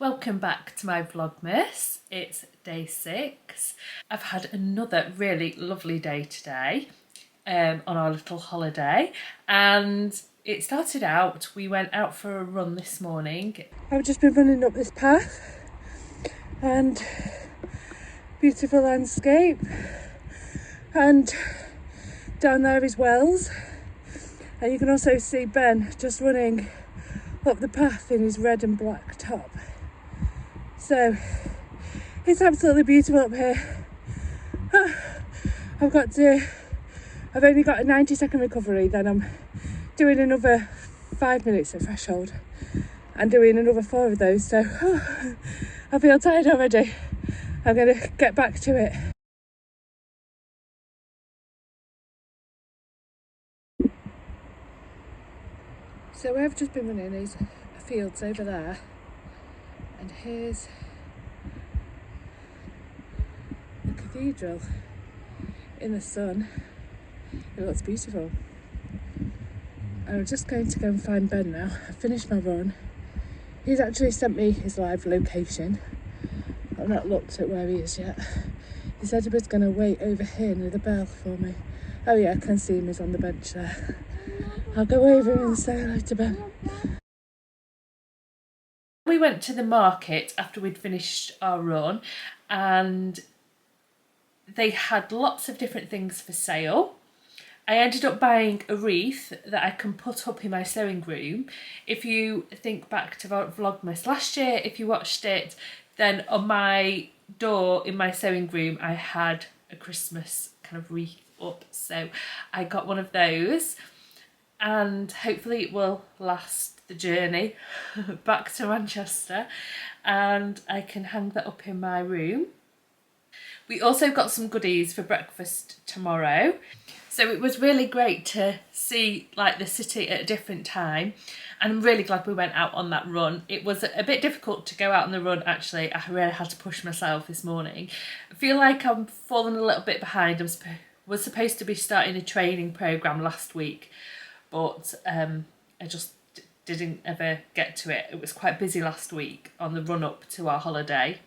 Welcome back to my Vlogmas. It's day 6. I've had another really lovely day today on our little holiday, and it started out, we went out for a run this morning. I've just been running up this path and beautiful landscape, and down there is Wells, and you can also see Ben just running up the path in his red and black top. So it's absolutely beautiful up here. I've only got a 90-second recovery, then I'm doing another 5 minutes at threshold and doing another 4 of those, so I feel tired already. I'm going to get back to it. So where I've just been running is a fields over there, and here's the cathedral in the sun. It looks beautiful. I'm just going to go and find Ben now. I've finished my run. He's actually sent me his live location. I've not looked at where he is yet. He said he was going to wait over here near the bell for me. Oh yeah, I can see him, he's on the bench there. I'll go over and say hello to Ben. We went to the market after we'd finished our run, and they had lots of different things for sale. I ended up buying a wreath that I can put up in my sewing room. If you think back to Vlogmas last year, if you watched it, then on my door in my sewing room I had a Christmas kind of wreath up, so I got one of those, and hopefully it will last the journey back to Manchester, and I can hang that up in my room. We also got some goodies for breakfast tomorrow. So it was really great to see like the city at a different time, and I'm really glad we went out on that run. It was a bit difficult to go out on the run actually. I really had to push myself this morning. I feel like I'm falling a little bit behind. I was supposed to be starting a training programme last week, but I just didn't ever get to it. It was quite busy last week on the run up to our holiday.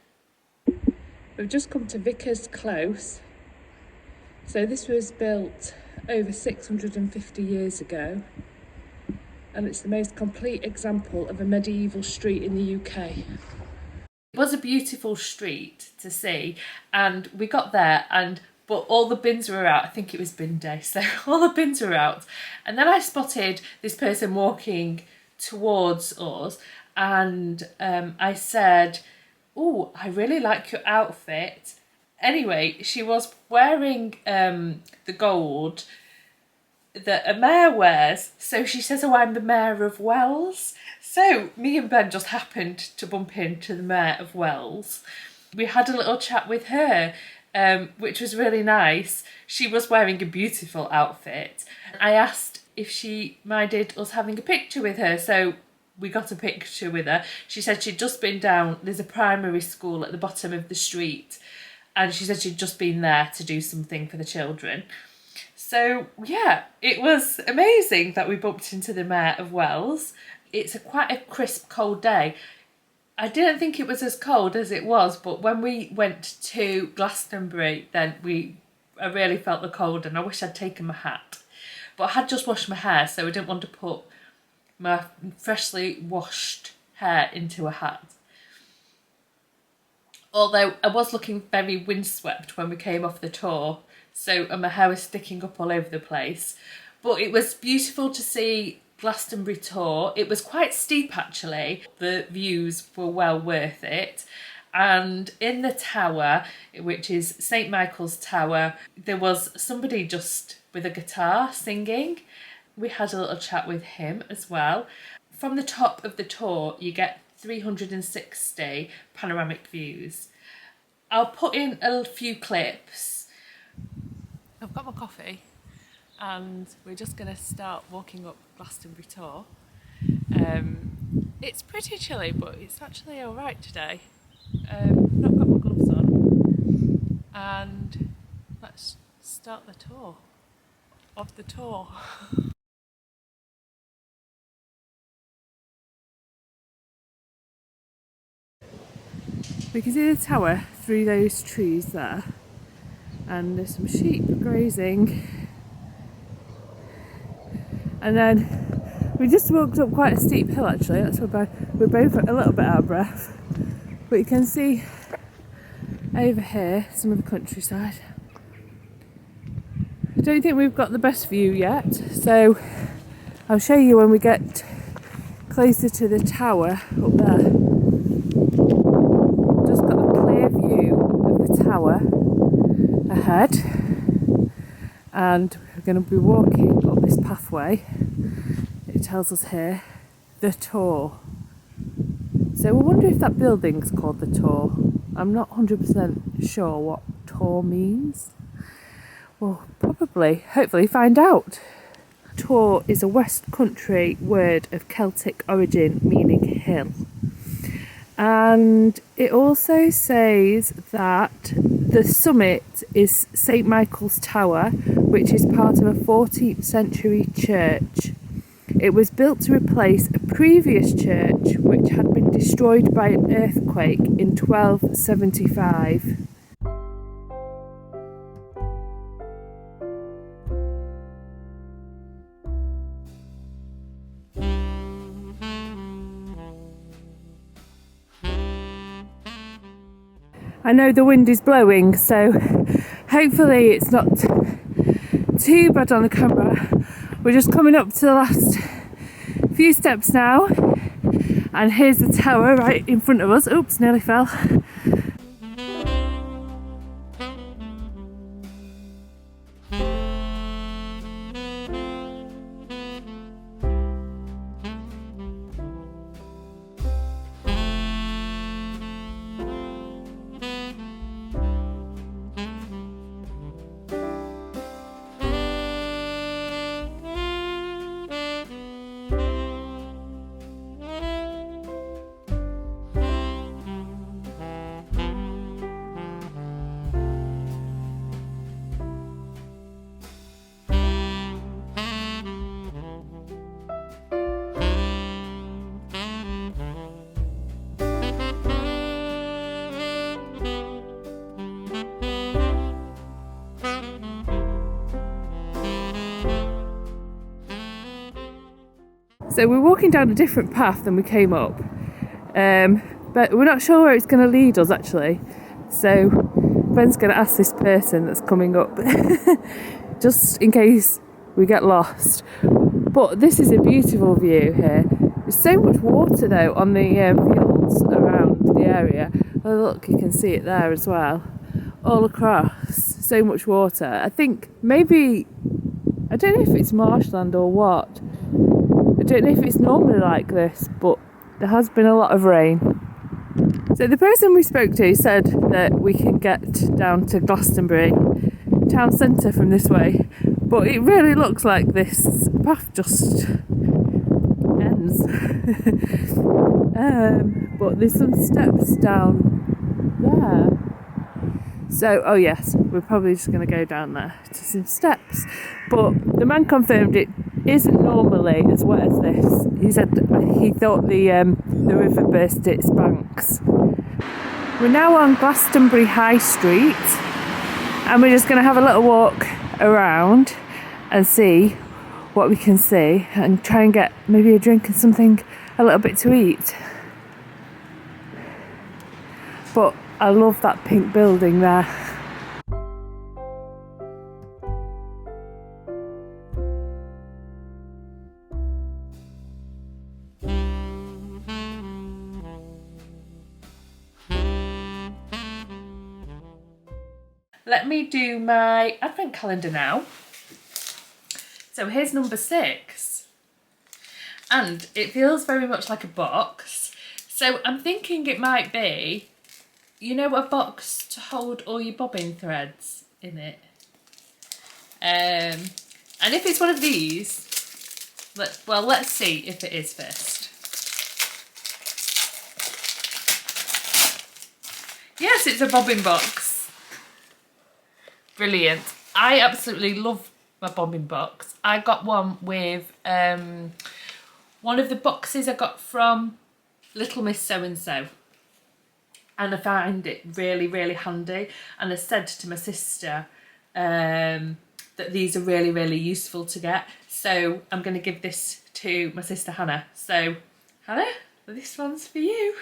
We've just come to Vickers Close. So this was built over 650 years ago, and it's the most complete example of a medieval street in the UK. It was a beautiful street to see, and we got there, but all the bins were out. I think it was bin day, so all the bins were out. And then I spotted this person walking towards us, and I said, "Oh, I really like your outfit." Anyway, she was wearing the gold that a mayor wears. So she says, "Oh, I'm the Mayor of Wells." So me and Ben just happened to bump into the Mayor of Wells. We had a little chat with her, which was really nice. She was wearing a beautiful outfit. I asked if she minded us having a picture with her, so we got a picture with her. She said she'd just been down, there's a primary school at the bottom of the street, and she said she'd just been there to do something for the children. So yeah, it was amazing that we bumped into the Mayor of Wells. It's quite a crisp, cold day. I didn't think it was as cold as it was, but when we went to Glastonbury, then I really felt the cold, and I wish I'd taken my hat. But I had just washed my hair, so I didn't want to put my freshly washed hair into a hat. Although I was looking very windswept when we came off the tour, and my hair was sticking up all over the place. But it was beautiful to see Glastonbury tour. It was quite steep actually. The views were well worth it. And in the tower, which is St Michael's Tower, there was somebody just with a guitar singing. We had a little chat with him as well. From the top of the tour, you get 360 panoramic views. I'll put in a few clips. I've got my coffee, and we're just going to start walking up Glastonbury Tor. It's pretty chilly, but it's actually alright today. Not got my gloves on, and let's start the tour of the tour. We can see the tower through those trees there, and there's some sheep grazing. And then we just walked up quite a steep hill actually, that's why we're both a little bit out of breath. But you can see over here some of the countryside. I don't think we've got the best view yet, so I'll show you when we get closer to the tower up there. Just got a clear view of the tower ahead, and we're going to be walking up this pathway. It tells us here, the Tor. So I wonder if that building's called the Tor. I'm not 100% sure what Tor means. We'll probably, hopefully, find out. Tor is a West Country word of Celtic origin meaning hill. And it also says that the summit is St Michael's Tower, which is part of a 14th century church. It was built to replace a previous church which had been destroyed by an earthquake in 1275. I know the wind is blowing, so hopefully it's not too bad on the camera. We're just coming up to the last few steps now, and here's the tower right in front of us. Oops, nearly fell. So we're walking down a different path than we came up, but we're not sure where it's going to lead us actually. So Ben's going to ask this person that's coming up, just in case we get lost. But this is a beautiful view here. There's so much water though on the fields around the area. Oh look, you can see it there as well, all across. So much water. I think maybe, I don't know if it's marshland or what. I don't know if it's normally like this, but there has been a lot of rain. So the person we spoke to said that we can get down to Glastonbury town centre from this way, but it really looks like this path just ends. But there's some steps down there. So, oh yes, we're probably just going to go down there to some steps. But the man confirmed it isn't normally as wet as this. He said he thought the river burst its banks. We're now on Gastonbury High Street, and we're just going to have a little walk around and see what we can see, and try and get maybe a drink and something, a little bit to eat. But I love that pink building there. Let me do my advent calendar now. So here's number 6. And it feels very much like a box. So I'm thinking it might be, you know, a box to hold all your bobbin threads in it. And if it's one of these, let's see if it is first. Yes, it's a bobbin box. Brilliant. I absolutely love my bobbin box. I got one with one of the boxes I got from Little Miss So-and-so. and I find it really, really handy. And I said to my sister that these are really, really useful to get. So I'm going to give this to my sister Hannah. So Hannah, this one's for you.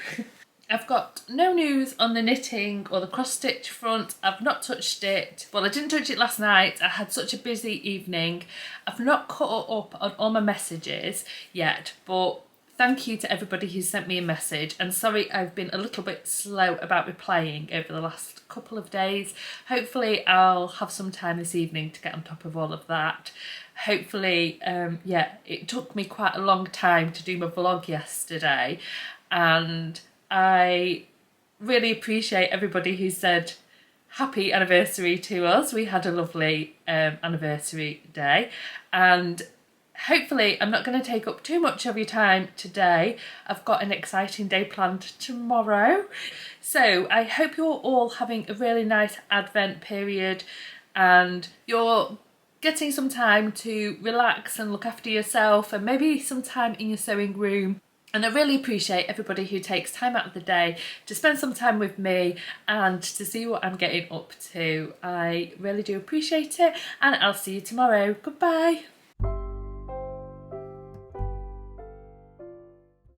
I've got no news on the knitting or the cross stitch front. I've not touched it. Well, I didn't touch it last night. I had such a busy evening. I've not caught up on all my messages yet, but thank you to everybody who sent me a message. And sorry, I've been a little bit slow about replying over the last couple of days. Hopefully I'll have some time this evening to get on top of all of that. Hopefully, yeah, it took me quite a long time to do my vlog yesterday, and I really appreciate everybody who said happy anniversary to us. We had a lovely anniversary day, and hopefully I'm not going to take up too much of your time today. I've got an exciting day planned tomorrow. So I hope you're all having a really nice Advent period and you're getting some time to relax and look after yourself, and maybe some time in your sewing room. And I really appreciate everybody who takes time out of the day to spend some time with me and to see what I'm getting up to. I really do appreciate it, and I'll see you tomorrow. Goodbye.